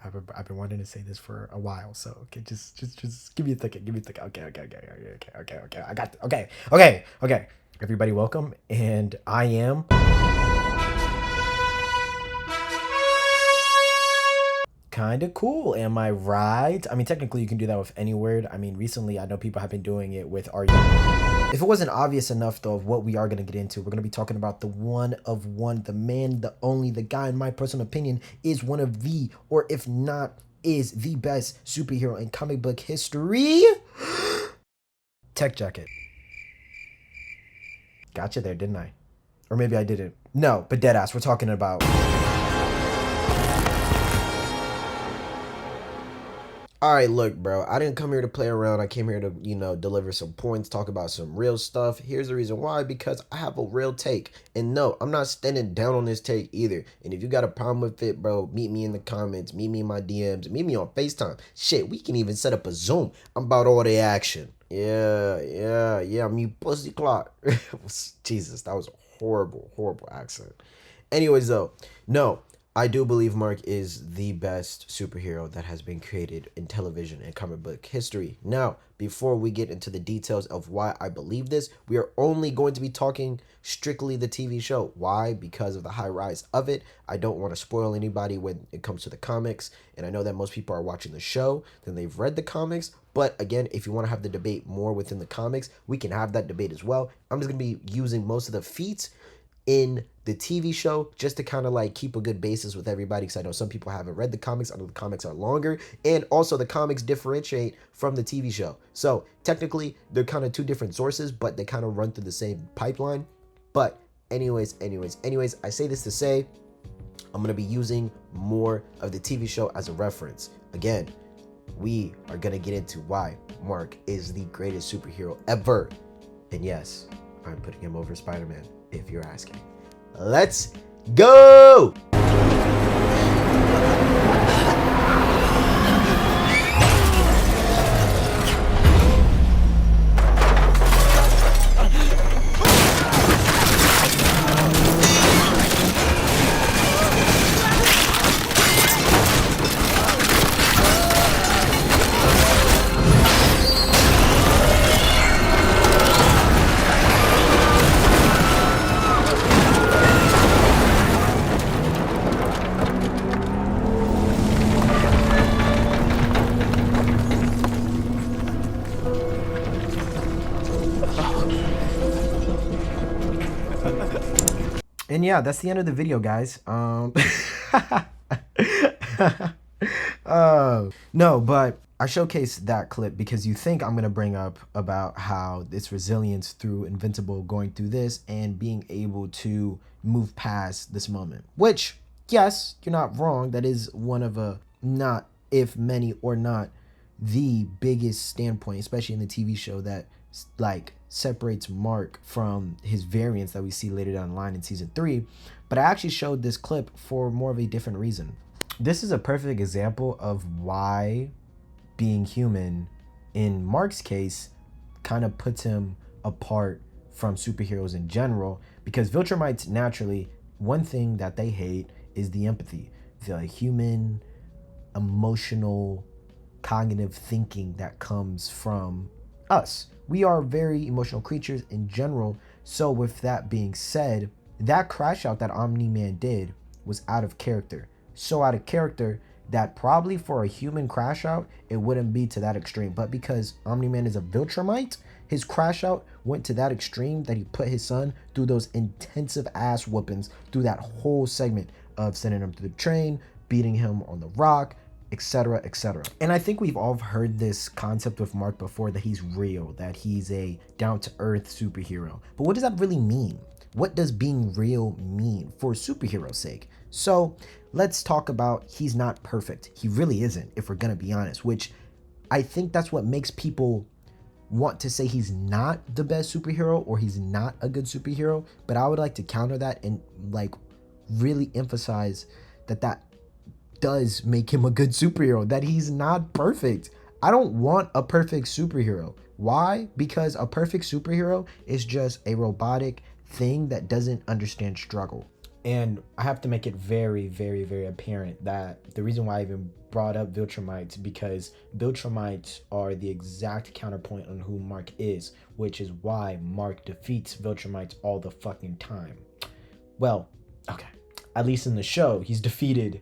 I've been wanting to say this for a while, so okay, just give me a second, give me a second. Okay. I got okay. Everybody, welcome, and I am kind of cool. Am I right? I mean, technically, you can do that with any word. I mean, recently, I know people have been doing it with "are you?" If it wasn't obvious enough, though, of what we are going to get into, we're going to be talking about the one of one, the man, the only, the guy, in my personal opinion, is one of the, or if not, is the best superhero in comic book history. Tech Jacket. Gotcha there, didn't I? Or maybe I didn't. No, but deadass, we're talking about. All right, look, bro, I didn't come here to play around. I came here to, deliver some points, talk about some real stuff. Here's the reason why, because I have a real take. And no, I'm not standing down on this take either. And if you got a problem with it, bro, meet me in the comments, meet me in my DMs, meet me on FaceTime. Shit, we can even set up a Zoom. I'm about all the action. Yeah, I'm you pussy clock. Jesus, that was a horrible accent. Anyways, though, no, I do believe Mark is the best superhero that has been created in television and comic book history. Now, before we get into the details of why I believe this, we are only going to be talking strictly the TV show. Why? Because of the high rise of it. I don't want to spoil anybody when it comes to the comics, and I know that most people are watching the show, then they've read the comics. But again, if you want to have the debate more within the comics, we can have that debate as well. I'm just going to be using most of the feats in the TV show just to kind of like keep a good basis with everybody, because I know some people haven't read the comics. I know the comics are longer, and also the comics differentiate from the TV show. So technically they're kind of two different sources, but they kind of run through the same pipeline. But anyways, I say this to say I'm going to be using more of the TV show as a reference. Again, we are going to get into why Mark is the greatest superhero ever. And yes, I'm putting him over Spider-Man, if you're asking. Let's go! And yeah, that's the end of the video, guys. No, but I showcased that clip because you think I'm gonna bring up about how it's resilience through Invincible going through this and being able to move past this moment. Which, yes, you're not wrong. That is one of a, not if many or not the biggest standpoint, especially in the TV show, that like separates Mark from his variants that we see later down the line in season 3. But I actually showed this clip for more of a different reason. This is a perfect example of why being human, in Mark's case, kind of puts him apart from superheroes in general, because Viltrumites, naturally, one thing that they hate is the empathy, the human, emotional, cognitive thinking that comes from us. We are very emotional creatures in general. So with that being said, that crash out that Omni-Man did was out of character. So out of character that probably for a human crash out, it wouldn't be to that extreme. But because Omni-Man is a Viltrumite, his crash out went to that extreme that he put his son through those intensive ass whoopings through that whole segment of sending him to the train, beating him on the rock, etc, etc. And I think we've all heard this concept with Mark before, that he's real, that he's a down-to-earth superhero. But what does that really mean? What does being real mean for superhero's sake? So let's talk about, he's not perfect. He really isn't, if we're gonna be honest, which I think that's what makes people want to say he's not the best superhero or he's not a good superhero. But I would like to counter that and like really emphasize that that does make him a good superhero, that he's not perfect. I don't want a perfect superhero. Why? Because a perfect superhero is just a robotic thing that doesn't understand struggle. And I have to make it very, very, very apparent that the reason why I even brought up Viltrumites, because Viltrumites are the exact counterpoint on who Mark is, which is why Mark defeats Viltrumites all the fucking time. Well, okay, at least in the show, he's defeated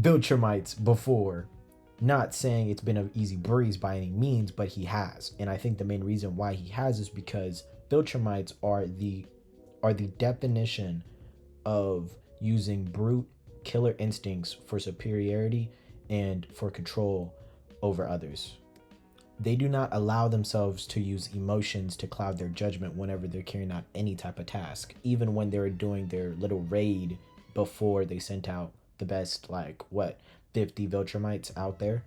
Viltrumites before. Not saying it's been an easy breeze by any means, but he has. And I think the main reason why he has is because Viltrumites are the definition of using brute killer instincts for superiority and for control over others. They do not allow themselves to use emotions to cloud their judgment whenever they're carrying out any type of task, even when they're doing their little raid before they sent out the best, 50 Viltrumites out there.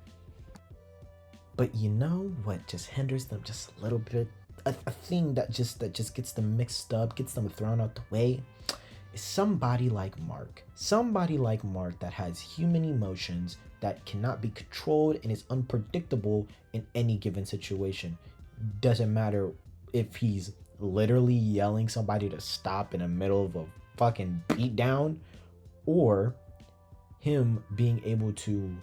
But you know what just hinders them just a little bit? A thing that just gets them mixed up, gets them thrown out the way, is somebody like Mark. Somebody like Mark that has human emotions, that cannot be controlled and is unpredictable in any given situation. Doesn't matter if he's literally yelling somebody to stop in the middle of a fucking beatdown, or him being able to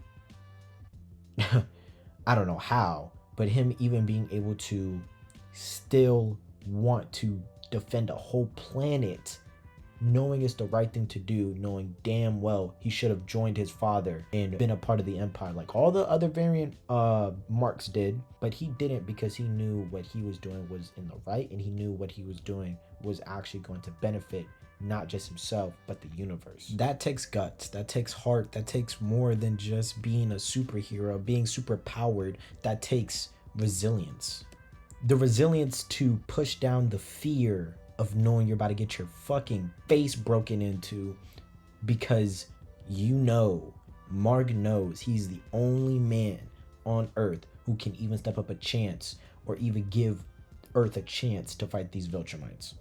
I don't know how, but him even being able to still want to defend a whole planet, knowing it's the right thing to do, knowing damn well he should have joined his father and been a part of the Empire like all the other variant Marks did, but he didn't, because he knew what he was doing was in the right, and he knew what he was doing was actually going to benefit not just himself but the universe. That takes guts, that takes heart, that takes more than just being a superhero, being super powered. That takes resilience. The resilience to push down the fear of knowing you're about to get your fucking face broken into, because Mark knows he's the only man on Earth who can even step up a chance, or even give Earth a chance to fight these Viltrumites.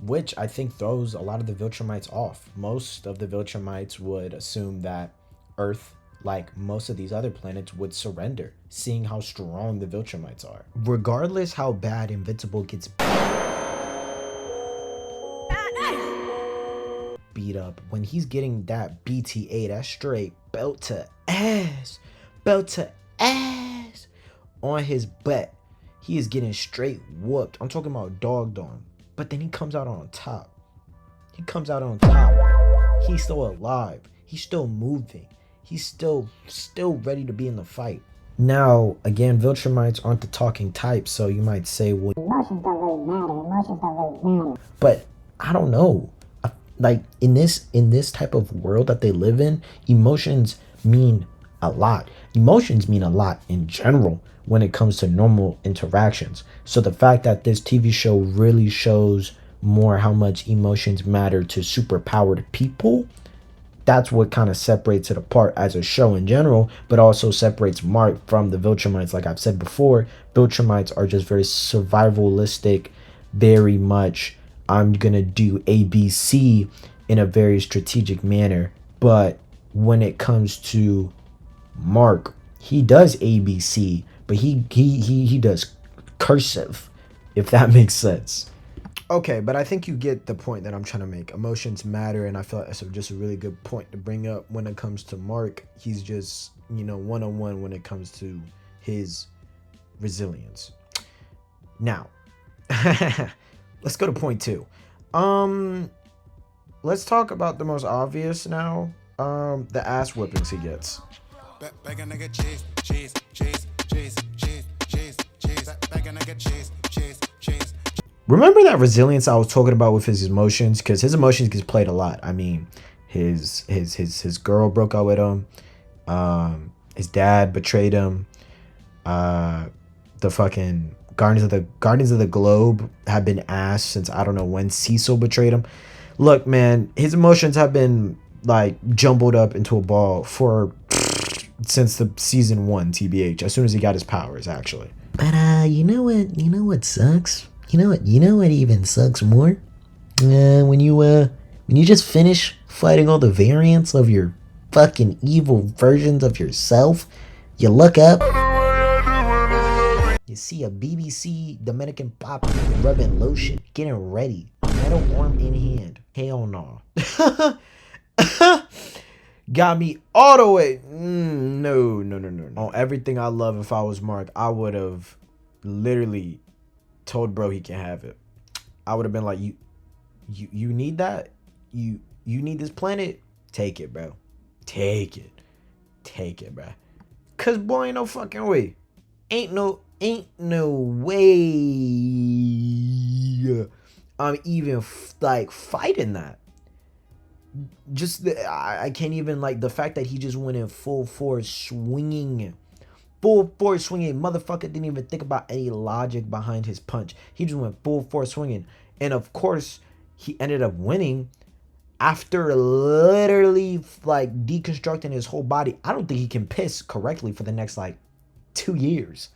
Which I think throws a lot of the Viltrumites off. Most of the Viltrumites would assume that Earth, like most of these other planets, would surrender, seeing how strong the Viltrumites are. Regardless how bad Invincible gets beat up, when he's getting that BTA, that straight belt to ass on his butt, he is getting straight whooped. I'm talking about dogged on. But then he comes out on top. He's still alive. He's still moving. He's still ready to be in the fight. Now, again, Viltrumites aren't the talking type, so you might say, well, emotions don't really matter. But I don't know. Like in this type of world that they live in, emotions mean a lot. Emotions mean a lot in general when it comes to normal interactions. So the fact that this TV show really shows more how much emotions matter to superpowered people, that's what kind of separates it apart as a show in general, but also separates Mark from the Viltrumites. Like I've said before, Viltrumites are just very survivalistic, very much I'm gonna do ABC in a very strategic manner. But when it comes to Mark, he does ABC, but he does cursive, if that makes sense. Okay, but I think you get the point that I'm trying to make. Emotions matter, and I feel like that's just a really good point to bring up when it comes to Mark. He's just, one-on-one when it comes to his resilience. Now, let's go to point 2. Let's talk about the most obvious now. The ass whippings he gets. Remember that resilience I was talking about with his emotions? Because his emotions gets played a lot. I mean, his girl broke up with him. His dad betrayed him. The fucking Guardians of the Globe have been ass since I don't know when Cecil betrayed him. Look, man, his emotions have been like jumbled up into a ball since the season 1 TBH. As soon as he got his powers, actually. But you know what sucks? You know what even sucks more? When you just finish fighting all the variants of your fucking evil versions of yourself, you look up, you see a BBC Dominican pop rubbing lotion, getting ready metal arm in hand. Hell no. Got me all the way. No. On everything I love, if I was Mark, I would have literally told bro he can have it. I would have been like, you need that? You need this planet? Take it, bro. Take it, bro. Cause boy, ain't no fucking way. Ain't no way I'm even like fighting that. Just I can't even, like, the fact that he just went in full force swinging. Motherfucker didn't even think about any logic behind his punch. He just went full force swinging. And of course, he ended up winning after literally like deconstructing his whole body. I don't think he can piss correctly for the next like 2 years.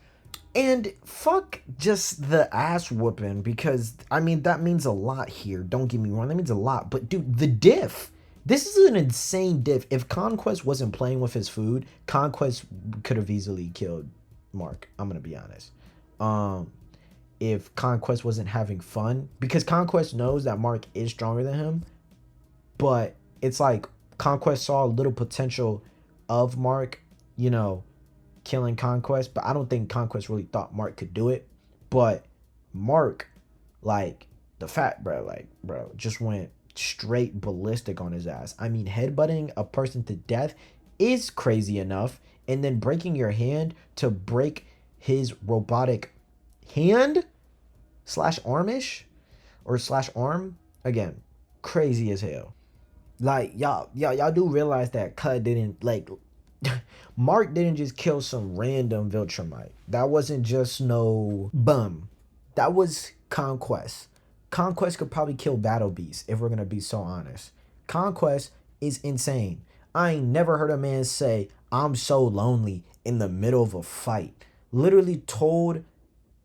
And fuck just the ass whooping, because I mean that means a lot here. Don't get me wrong, that means a lot. But dude, the diff. This is an insane diff. If Conquest wasn't playing with his food, Conquest could have easily killed Mark. I'm gonna be honest. If Conquest wasn't having fun, because Conquest knows that Mark is stronger than him, but it's like Conquest saw a little potential of Mark, you know, killing Conquest, but I don't think Conquest really thought Mark could do it. But Mark, like, the fat bro, just went straight ballistic on his ass. I mean, headbutting a person to death is crazy enough, and then breaking your hand to break his robotic hand slash armish or slash arm, again, crazy as hell. Like, y'all do realize that Cud didn't, like, Mark didn't just kill some random Viltrumite. That wasn't just no bum. That was Conquest. Conquest could probably kill Battle Beast, if we're gonna be so honest. Conquest is insane. I ain't never heard a man say, I'm so lonely in the middle of a fight. Literally told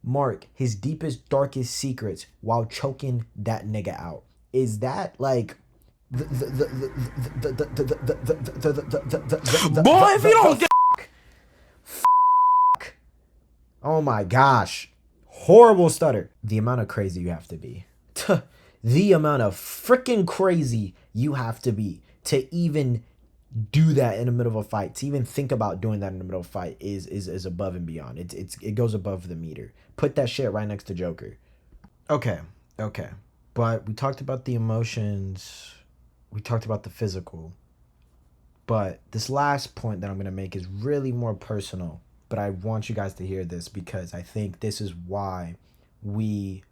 Mark his deepest, darkest secrets while choking that nigga out. Is that like boy, if you don't get oh my gosh, horrible stutter. The amount of crazy you have to be. The amount of freaking crazy you have to be to even do that in the middle of a fight. To even think about doing that in the middle of a fight is above and beyond. It goes above the meter. Put that shit right next to Joker. Okay. But we talked about the emotions. We talked about the physical. But this last point that I'm going to make is really more personal. But I want you guys to hear this, because I think this is why we,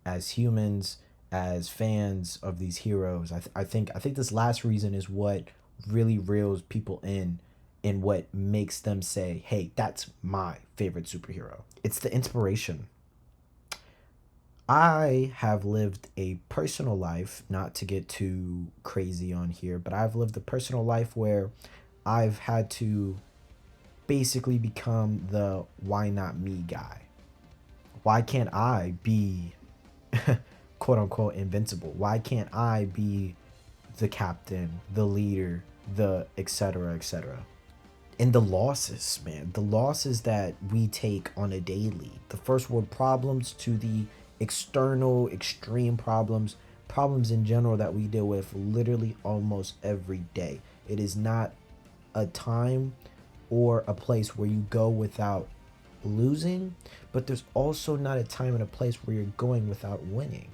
as humans, as fans of these heroes, I think this last reason is what really reels people in, and what makes them say, hey, that's my favorite superhero. It's the inspiration. I have lived a personal life, not to get too crazy on here, but I've lived a personal life where I've had to basically become the why not me guy. Why can't I be quote unquote invincible? Why can't I be the captain, the leader, the etc. etc.? And the losses, man, the losses that we take on a daily, the first world problems to the external extreme problems in general that we deal with literally almost every day. It is not a time or a place where you go without losing, but there's also not a time and a place where you're going without winning.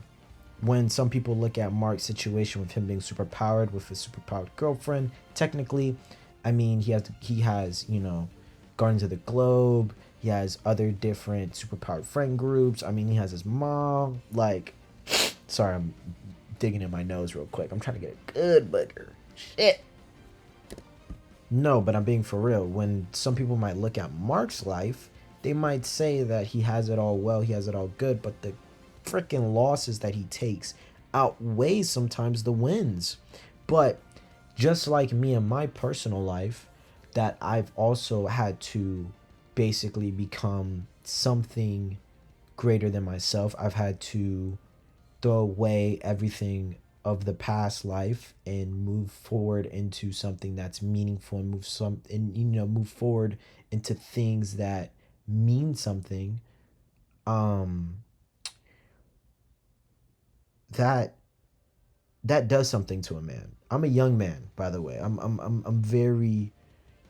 When some people look at Mark's situation with him being super powered with his super powered girlfriend, technically, I mean, he has, you know, Guardians of the Globe. He has other different superpowered friend groups. I mean, he has his mom. Like, sorry, I'm digging in my nose real quick. I'm trying to get a good booger. Shit. No, but I'm being for real. When some people might look at Mark's life, they might say that he has it all well, he has it all good, but the freaking losses that he takes outweigh sometimes the wins. But just like me in my personal life, that I've also had to basically become something greater than myself. I've had to throw away everything of the past life and move forward into something that's meaningful, and move forward into things that mean something. that that does something to a man. I'm a young man, by the way. I'm very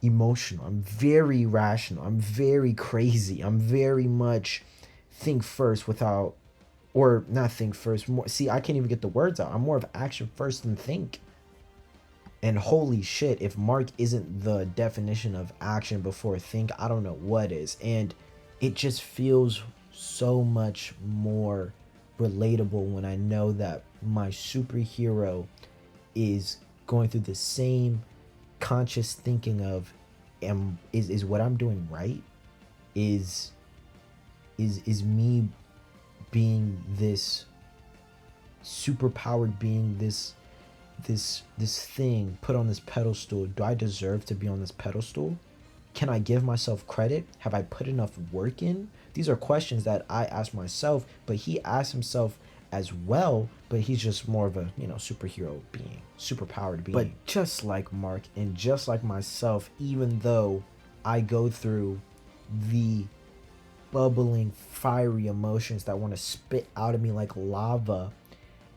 emotional. I'm very rational. I'm very crazy. I'm very much think first without, or not think first. More, see, I can't even get the words out. I'm more of action first than think. And holy shit, if Mark isn't the definition of action before think, I don't know what is. And it just feels so much more relatable when I know that my superhero is going through the same conscious thinking of, is what I'm doing right? Is me being this super powered being, this thing put on this pedestal, do I deserve to be on this pedestal? Can I give myself credit? Have I put enough work in? These are questions that I ask myself, but he asks himself as well, but he's just more of a, superhero being, super powered being. But just like Mark and just like myself, even though I go through the bubbling, fiery emotions that want to spit out of me like lava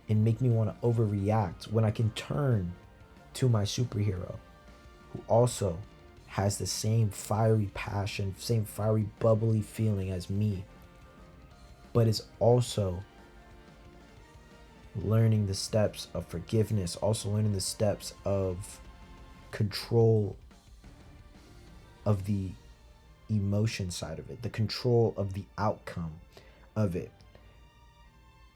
and make me want to overreact, when I can turn to my superhero who also has the same fiery passion, same fiery bubbly feeling as me, but is also learning the steps of forgiveness, also learning the steps of control of the emotion side of it, the control of the outcome of it.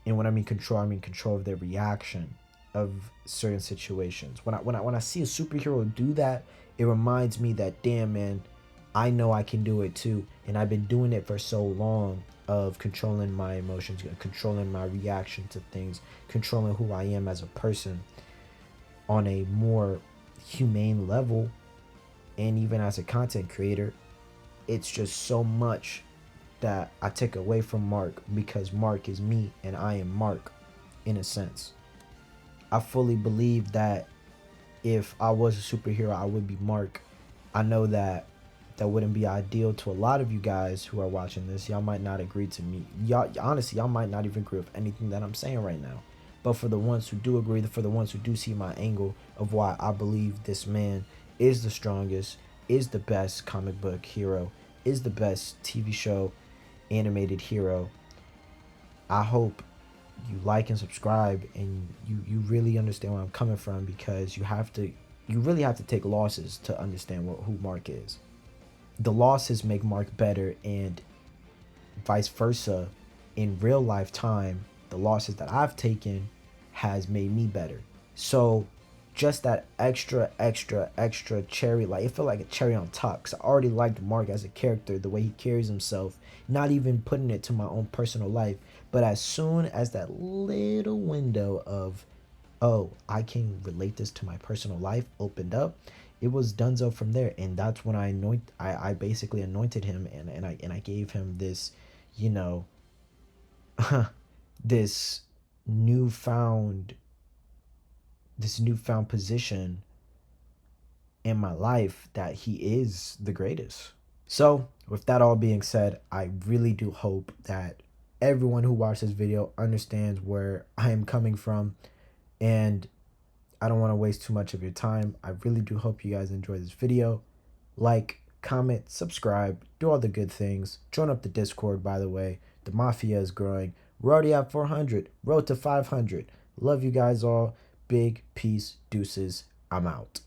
And when I mean control of their reaction of certain situations. When I see a superhero do that, it reminds me that, damn man, I know I can do it too. And I've been doing it for so long, of controlling my emotions, controlling my reaction to things, controlling who I am as a person on a more humane level. And even as a content creator, it's just so much that I take away from Mark, because Mark is me and I am Mark in a sense. I fully believe that if I was a superhero, I would be Mark. I know that that wouldn't be ideal to a lot of you guys who are watching this. Y'all might not agree to me. Y'all, honestly, y'all might not even agree with anything that I'm saying right now. But for the ones who do agree, for the ones who do see my angle of why I believe this man is the strongest, is the best comic book hero, is the best TV show animated hero, I hope you like and subscribe, and you really understand where I'm coming from, because you really have to take losses to understand who Mark is. The losses make Mark better, and vice versa. In real life time, the losses that I've taken has made me better. So just that extra cherry, like it felt like a cherry on top, because I already liked Mark as a character, the way he carries himself, not even putting it to my own personal life. But as soon as that little window of, oh, I can relate this to my personal life, opened up, it was donezo from there. And that's when I basically anointed him, and I gave him this, you know, this newfound position in my life, that he is the greatest. So with that all being said, I really do hope that everyone who watched this video understands where I am coming from, and I don't want to waste too much of your time. I really do hope you guys enjoy this video. Like, comment, subscribe, do all the good things. Join up the Discord, by the way. The Mafia is growing. We're already at 400. Road to 500. Love you guys all. Big peace. Deuces. I'm out.